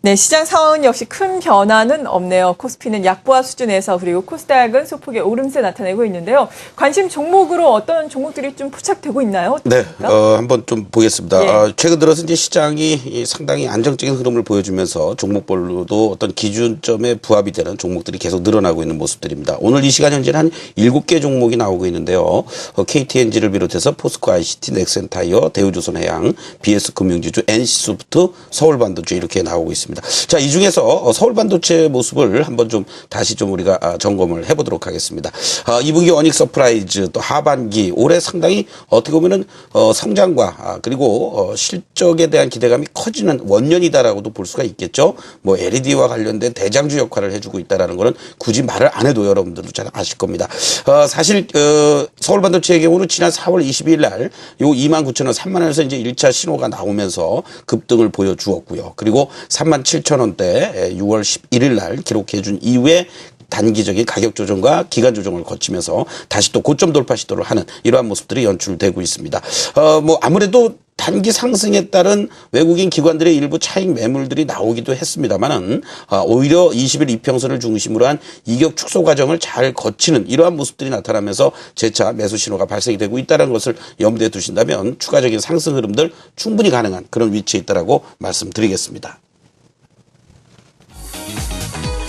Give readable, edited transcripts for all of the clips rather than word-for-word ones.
네, 시장 상황은 역시 큰 변화는 없네요. 코스피는 약보합 수준에서 그리고 코스닥은 소폭의 오름세 나타내고 있는데요. 관심 종목으로 어떤 종목들이 좀 포착되고 있나요? 네, 한번 좀 보겠습니다. 예. 최근 들어서 이제 시장이 상당히 안정적인 흐름을 보여주면서 종목별로도 어떤 기준점에 부합이 되는 종목들이 계속 늘어나고 있는 모습들입니다. 오늘 이 시간 현재는 한 7개 종목이 나오고 있는데요. KTNG를 비롯해서 포스코 ICT, 넥센타이어, 대우조선해양, BS금융지주, NC소프트, 서울반도체 이렇게 나오고 있습니다. 자, 이 중에서 서울반도체 모습을 한번 좀 다시 좀 우리가 점검을 해보도록 하겠습니다. 2분기 어닝 서프라이즈 또 하반기 올해 상당히 어떻게 보면은 성장과 그리고 실적에 대한 기대감이 커지는 원년이다라고도 볼 수가 있겠죠. 뭐 LED와 관련된 대장주 역할을 해주고 있다라는 거는 굳이 말을 안 해도 여러분들도 잘 아실 겁니다. 사실 서울반도체의 경우는 지난 4월 22일 날 요 29,000원, 3만 원에서 이제 1차 신호가 나오면서 급등을 보여주었고요. 그리고 37,000원대 6월 11일 날 기록해 준 이후에 단기적인 가격 조정과 기간 조정을 거치면서 다시 또 고점 돌파 시도를 하는 이러한 모습들이 연출되고 있습니다. 뭐 아무래도 단기 상승에 따른 외국인 기관들의 일부 차익 매물들이 나오기도 했습니다만은 오히려 20일 이평선을 중심으로 한 이격 축소 과정을 잘 거치는 이러한 모습들이 나타나면서 재차 매수 신호가 발생이 되고 있다는 것을 염두에 두신다면 추가적인 상승 흐름들 충분히 가능한 그런 위치에 있다라고 말씀드리겠습니다.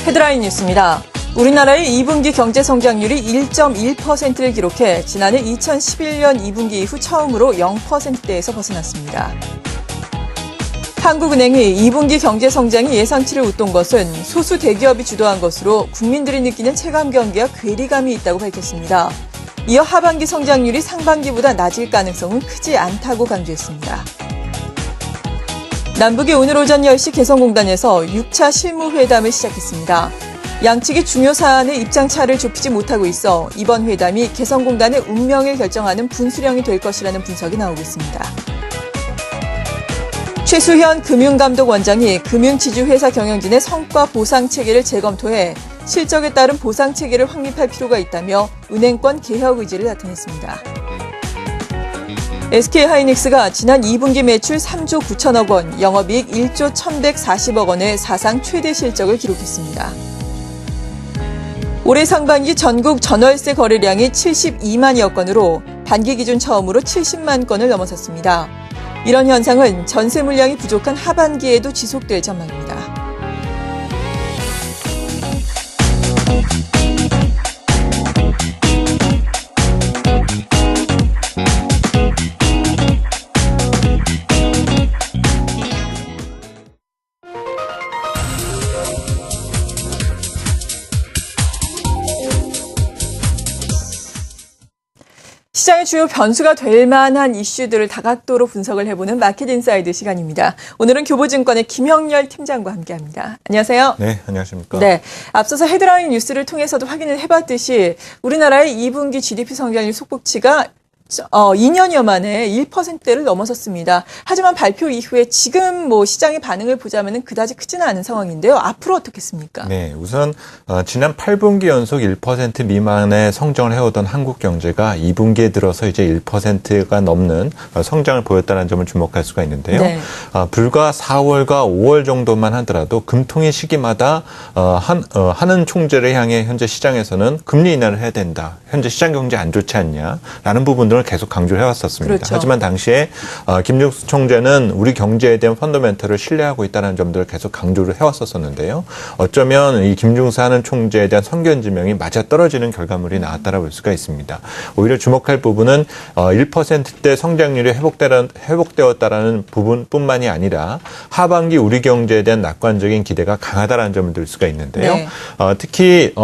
헤드라인 뉴스입니다. 우리나라의 2분기 경제 성장률이 1.1%를 기록해 지난해 2011년 2분기 이후 처음으로 0%대에서 벗어났습니다. 한국은행이 2분기 경제 성장이 예상치를 웃돈 것은 소수 대기업이 주도한 것으로 국민들이 느끼는 체감 경계와 괴리감이 있다고 밝혔습니다. 이어 하반기 성장률이 상반기보다 낮을 가능성은 크지 않다고 강조했습니다. 남북이 오늘 오전 10시 개성공단에서 6차 실무회담을 시작했습니다. 양측이 중요 사안의 입장차를 좁히지 못하고 있어 이번 회담이 개성공단의 운명을 결정하는 분수령이 될 것이라는 분석이 나오고 있습니다. 최수현 금융감독원장이 금융지주회사 경영진의 성과 보상 체계를 재검토해 실적에 따른 보상 체계를 확립할 필요가 있다며 은행권 개혁 의지를 나타냈습니다. SK하이닉스가 지난 2분기 매출 3조 9천억 원, 영업이익 1조 1,140억 원의 사상 최대 실적을 기록했습니다. 올해 상반기 전국 전월세 거래량이 72만여 건으로 반기 기준 처음으로 70만 건을 넘어섰습니다. 이런 현상은 전세 물량이 부족한 하반기에도 지속될 전망입니다. 시장의 주요 변수가 될 만한 이슈들을 다각도로 분석을 해보는 마켓 인사이드 시간입니다. 오늘은 교보증권의 김형렬 팀장과 함께합니다. 안녕하세요. 네, 안녕하십니까. 네, 앞서서 헤드라인 뉴스를 통해서도 확인을 해봤듯이 우리나라의 2분기 GDP 성장률 속복치가 2년여 만에 1%대를 넘어섰습니다. 하지만 발표 이후에 지금 시장의 반응을 보자면 그다지 크지는 않은 상황인데요. 앞으로 어떻겠습니까? 네, 우선 지난 8분기 연속 1% 미만의 성장을 해오던 한국 경제가 2분기에 들어서 이제 1%가 넘는 성장을 보였다는 점을 주목할 수가 있는데요. 네. 불과 4월과 5월 정도만 하더라도 금통의 시기마다 하는 총재를 향해 현재 시장에서는 금리 인하를 해야 된다. 현재 시장 경제 안 좋지 않냐라는 부분들 계속 강조를 해왔었습니다. 그렇죠. 하지만 당시에 김종수 총재는 우리 경제에 대한 펀더멘털을 신뢰하고 있다는 점들을 계속 강조를 해왔었는데요. 어쩌면 이 김종수 하는 총재에 대한 선견지명이 맞아떨어지는 결과물이 나왔다고 볼 수가 있습니다. 오히려 주목할 부분은 1%대 성장률이 회복되었다라는 부분뿐만이 아니라 하반기 우리 경제에 대한 낙관적인 기대가 강하다라는 점을 들 수가 있는데요. 네. 특히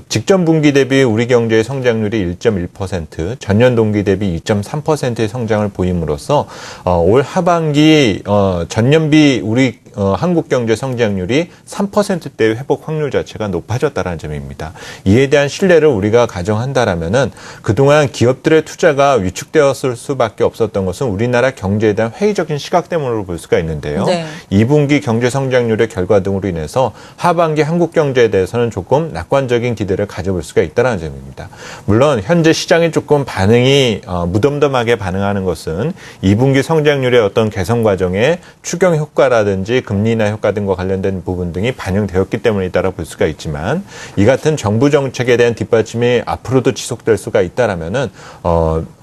직전 분기 대비 우리 경제의 성장률이 1.1%, 전년 동기 대비 2.3%의 성장을 보임으로써 올 하반기 전년비 우리 한국 경제 성장률이 3%대의 회복 확률 자체가 높아졌다는 점입니다. 이에 대한 신뢰를 우리가 가정한다라면은 그동안 기업들의 투자가 위축되었을 수밖에 없었던 것은 우리나라 경제에 대한 회의적인 시각 때문으로 볼 수가 있는데요. 네. 2분기 경제 성장률의 결과 등으로 인해서 하반기 한국 경제에 대해서는 조금 낙관적인 기대를 가져볼 수가 있다는 점입니다. 물론 현재 시장이 조금 반응이 무덤덤하게 반응하는 것은 2분기 성장률의 어떤 개선 과정의 추경 효과라든지 것들이 금리 인하 효과 등과 관련된 부분 등이 반영되었기 때문이다라고 볼 수가 있지만 이 같은 정부 정책에 대한 뒷받침이 앞으로도 지속될 수가 있다라면은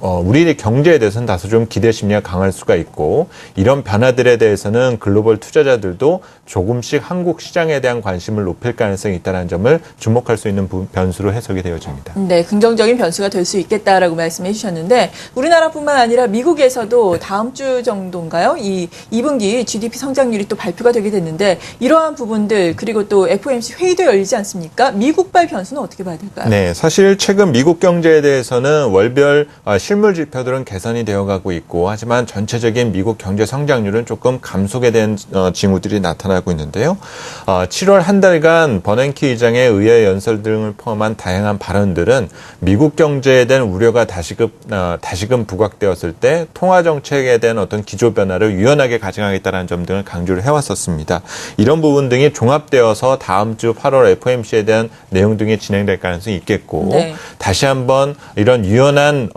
우리 경제에 대해서는 다소 좀 기대 심리가 강할 수가 있고 이런 변화들에 대해서는 글로벌 투자자들도 조금씩 한국 시장에 대한 관심을 높일 가능성이 있다는 점을 주목할 수 있는 변수로 해석이 되어집니다. 네, 긍정적인 변수가 될 수 있겠다라고 말씀해 주셨는데 우리나라뿐만 아니라 미국에서도 다음 주 정도인가요? 이 2분기 GDP 성장률이 또 발표가 되게 됐는데 이러한 부분들 그리고 또 FOMC 회의도 열리지 않습니까? 미국발 변수는 어떻게 봐야 될까요? 네, 사실 최근 미국 경제에 대해서는 월별 실물 지표들은 개선이 되어가고 있고 하지만 전체적인 미국 경제 성장률은 조금 감속에 대한 징후들이 나타나고 있는데요. 7월 한 달간 버냉키 의장의 의회 연설 등을 포함한 다양한 발언들은 미국 경제에 대한 우려가 다시금 부각되었을 때 통화 정책에 대한 어떤 기조 변화를 유연하게 가져가겠다는 점 등을 강조를 해왔었습니다. 이런 부분 등이 종합되어서 다음 주 8월 FOMC에 대한 내용 등이 진행될 가능성이 있겠고 네. 다시 한번 이런 유연한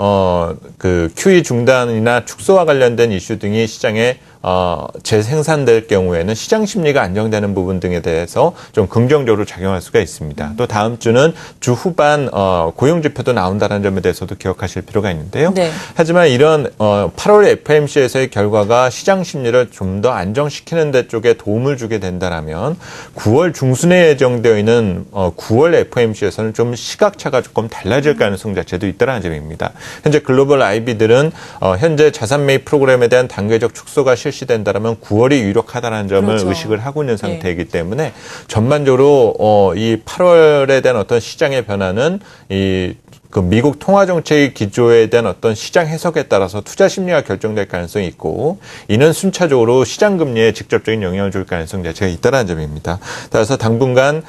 QE 중단이나 축소와 관련된 이슈 등이 시장에 재생산될 경우에는 시장 심리가 안정되는 부분 등에 대해서 좀 긍정적으로 작용할 수가 있습니다. 또 다음 주는 주 후반 고용 지표도 나온다는 점에 대해서도 기억하실 필요가 있는데요. 네. 하지만 이런 8월 FOMC에서의 결과가 시장 심리를 좀 더 안정시키는 데 쪽에 도움을 주게 된다라면 9월 중순에 예정되어 있는 9월 FOMC에서는 좀 시각차가 조금 달라질 가능성 자체도 있다는 점입니다. 현재 글로벌 IB들은 현재 자산 매입 프로그램에 대한 단계적 축소가 실시된다면 9월이 유력하다는 점을 그렇죠. 의식을 하고 있는 상태이기 때문에 전반적으로 이 8월에 대한 어떤 시장의 변화는 그 미국 통화 정책의 기조에 대한 어떤 시장 해석에 따라서 투자 심리가 결정될 가능성이 있고 이는 순차적으로 시장 금리에 직접적인 영향을 줄 가능성 자체가 있다는 점입니다. 따라서 당분간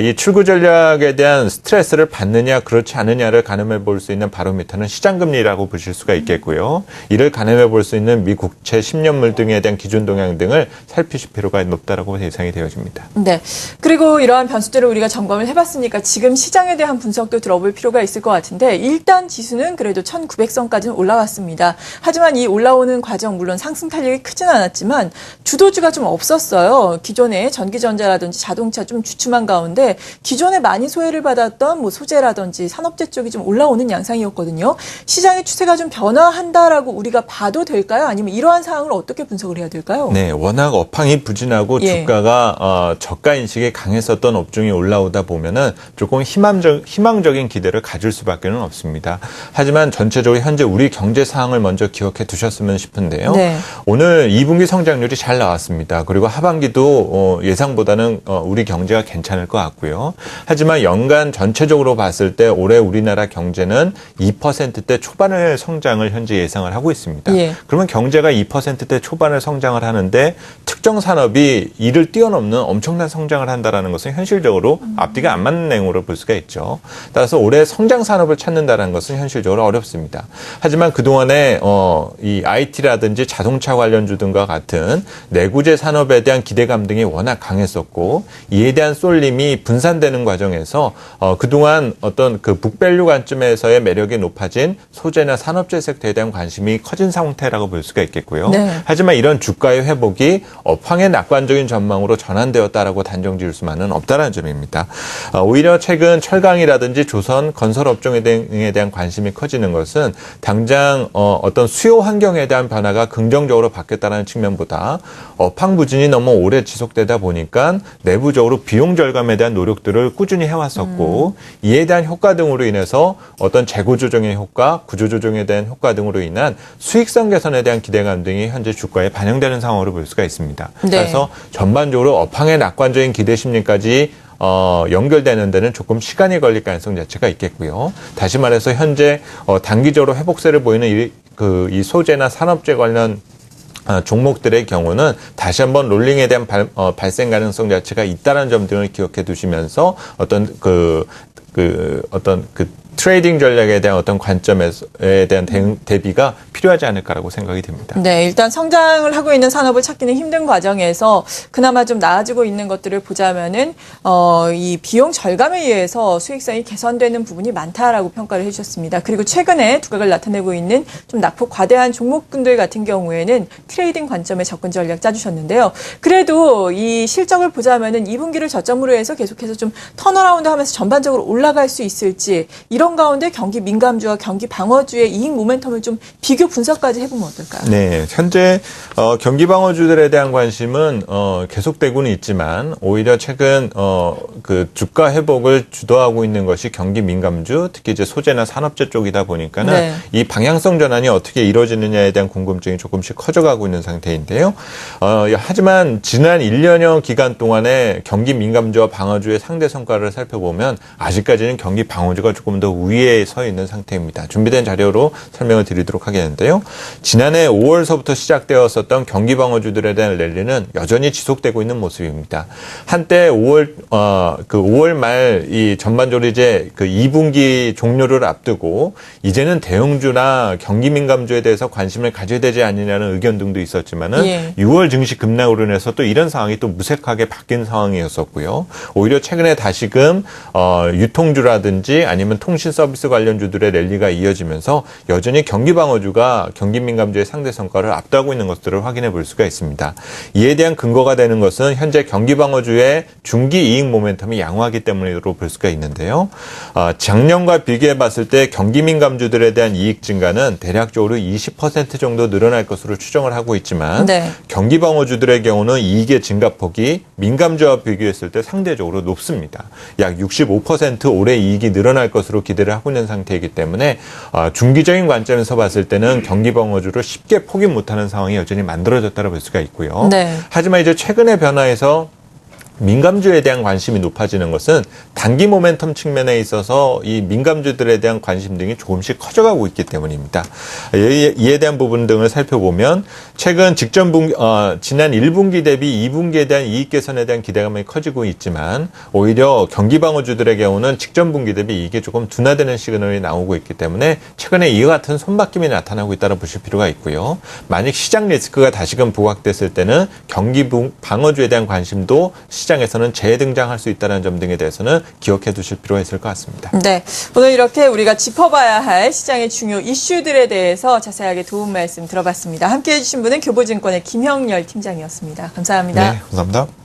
이 출구 전략에 대한 스트레스를 받느냐 그렇지 않느냐를 가늠해 볼 수 있는 바로미터는 시장 금리라고 보실 수가 있겠고요. 이를 가늠해 볼 수 있는 미 국채 10년물 등에 대한 기준 동향 등을 살피실 필요가 높다라고 예상이 되어집니다. 네. 그리고 이러한 변수들을 우리가 점검을 해봤으니까 지금 시장에 대한 분석도 들어볼 필요가 있을 것 같은데 일단 지수는 그래도 1900선까지는 올라왔습니다. 하지만 이 올라오는 과정 물론 상승 탄력이 크진 않았지만 주도주가 좀 없었어요. 기존에 전기전자라든지 자동차 좀 주춤한 가운데 기존에 많이 소외를 받았던 뭐 소재라든지 산업재 쪽이 좀 올라오는 양상이었거든요. 시장의 추세가 좀 변화한다라고 우리가 봐도 될까요? 아니면 이러한 상황을 어떻게 분석을 해야 될까요? 네, 워낙 업황이 부진하고 예. 주가가 저가 인식이 강했었던 업종이 올라오다 보면은 조금 희망적인 기대를 가질 수밖에 는 없습니다. 하지만 전체적으로 현재 우리 경제 상황을 먼저 기억해 두셨으면 싶은데요. 네. 오늘 2분기 성장률이 잘 나왔습니다. 그리고 하반기도 예상보다는 우리 경제가 괜찮을 것 같고요. 하지만 연간 전체적으로 봤을 때 올해 우리나라 경제는 2%대 초반의 성장을 현재 예상을 하고 있습니다. 예. 그러면 경제가 2%대 초반을 성장을 하는데 특정 산업이 이를 뛰어넘는 엄청난 성장을 한다는 것은 현실적으로 앞뒤가 안 맞는 내용으로 볼 수가 있죠. 따라서 올해 성장 산업을 찾는다는 것은 현실적으로 어렵습니다. 하지만 그동안에 이 IT라든지 자동차 관련주 등과 같은 내구재 산업에 대한 기대감 등이 워낙 강했었고 이에 대한 쏠림이 분산되는 과정에서 그동안 어떤 그 북밸류 관점에서의 매력이 높아진 소재나 산업재 섹터에 대한 관심이 커진 상태라고 볼 수가 있겠고요. 네. 하지만 이런 주가의 회복이 업황의 낙관적인 전망으로 전환되었다라고 단정 지을 수만은 없다는 점입니다. 오히려 최근 철강이라든지 조선, 건설업종에 대한 관심이 커지는 것은 당장 어떤 수요 환경에 대한 변화가 긍정적으로 바뀌었다는 측면보다 업황 부진이 너무 오래 지속되다 보니까 내부적으로 비용 절감에 대한 노력들을 꾸준히 해왔었고 이에 대한 효과 등으로 인해서 어떤 재고 조정의 효과, 구조 조정에 대한 효과 등으로 인한 수익성 개선에 대한 기대감 등이 현재 주가에 반영되는 상황으로 볼 수가 있습니다. 네. 그래서 전반적으로 업황의 낙관적인 기대 심리까지 연결되는 데는 조금 시간이 걸릴 가능성 자체가 있겠고요. 다시 말해서 현재 단기적으로 회복세를 보이는 이 소재나 산업재 관련 종목들의 경우는 다시 한번 롤링에 대한 발생 가능성 자체가 있다는 점 등을 기억해 두시면서 어떤 트레이딩 전략에 대한 어떤 관점에 대한 대비가 필요하지 않을까라고 생각이 듭니다. 네, 일단 성장을 하고 있는 산업을 찾기는 힘든 과정에서 그나마 좀 나아지고 있는 것들을 보자면은 이 비용 절감에 의해서 수익성이 개선되는 부분이 많다라고 평가를 해주셨습니다. 그리고 최근에 두각을 나타내고 있는 좀 낙폭 과대한 종목군들 같은 경우에는 트레이딩 관점의 접근 전략 짜주셨는데요. 그래도 이 실적을 보자면은 2분기를 저점으로 해서 계속해서 좀 턴어라운드 하면서 전반적으로 올라갈 수 있을지 이런 가운데 경기 민감주와 경기 방어주의 이익 모멘텀을 좀 비교 분석까지 해보면 어떨까요? 네, 현재 경기 방어주들에 대한 관심은 계속되고는 있지만 오히려 최근 그 주가 회복을 주도하고 있는 것이 경기 민감주, 특히 이제 소재나 산업재 쪽이다 보니까는 네. 이 방향성 전환이 어떻게 이루어지느냐에 대한 궁금증이 조금씩 커져가고 있는 상태인데요. 하지만 지난 1년여 기간 동안에 경기 민감주와 방어주의 상대 성과를 살펴보면 아직까지는 경기 방어주가 조금 더 위에 서 있는 상태입니다. 준비된 자료로 설명을 드리도록 하겠는데요. 지난해 5월서부터 시작되었었던 경기 방어주들에 대한 랠리는 여전히 지속되고 있는 모습입니다. 한때 5월 말 이 전반적으로 이제 그 2분기 종료를 앞두고 이제는 대형주나 경기 민감주에 대해서 관심을 가져야 되지 않느냐는 의견 등도 있었지만은 예. 6월 증시 급락으로 인해서 또 이런 상황이 또 무색하게 바뀐 상황이었었고요. 오히려 최근에 다시금 유통주라든지 아니면 통신 서비스 관련주들의 랠리가 이어지면서 여전히 경기 방어주가 경기 민감주의 상대 성과를 압도하고 있는 것들을 확인해 볼 수가 있습니다. 이에 대한 근거가 되는 것은 현재 경기 방어주의 중기 이익 모멘텀이 양호하기 때문으로 볼 수가 있는데요. 작년과 비교해 봤을 때 경기 민감주들에 대한 이익 증가는 대략적으로 20% 정도 늘어날 것으로 추정을 하고 있지만 네. 경기 방어주들의 경우는 이익의 증가폭이 민감주와 비교했을 때 상대적으로 높습니다. 약 65% 올해 이익이 늘어날 것으로 기대를 하고 있는 상태이기 때문에 중기적인 관점에서 봤을 때는 경기 방어주를 쉽게 포기 못하는 상황이 여전히 만들어졌다고 볼 수가 있고요. 네. 하지만 이제 최근의 변화에서 민감주에 대한 관심이 높아지는 것은 단기 모멘텀 측면에 있어서 이 민감주들에 대한 관심 등이 조금씩 커져가고 있기 때문입니다. 이에 대한 부분 등을 살펴보면 최근 지난 1분기 대비 2분기에 대한 이익 개선에 대한 기대감이 커지고 있지만 오히려 경기 방어주들의 경우는 직전 분기 대비 이익이 조금 둔화되는 시그널이 나오고 있기 때문에 최근에 이와 같은 손바뀜이 나타나고 있다고 보실 필요가 있고요. 만약 시장 리스크가 다시금 부각됐을 때는 경기 방어주에 대한 관심도 시장에서는 재등장할 수 있다는 점 등에 대해서는 기억해 두실 필요가 있을 것 같습니다. 네, 오늘 이렇게 우리가 짚어봐야 할 시장의 중요 이슈들에 대해서 자세하게 도움 말씀 들어봤습니다. 함께해 주신 분은 교보증권의 김형렬 팀장이었습니다. 감사합니다. 네, 감사합니다.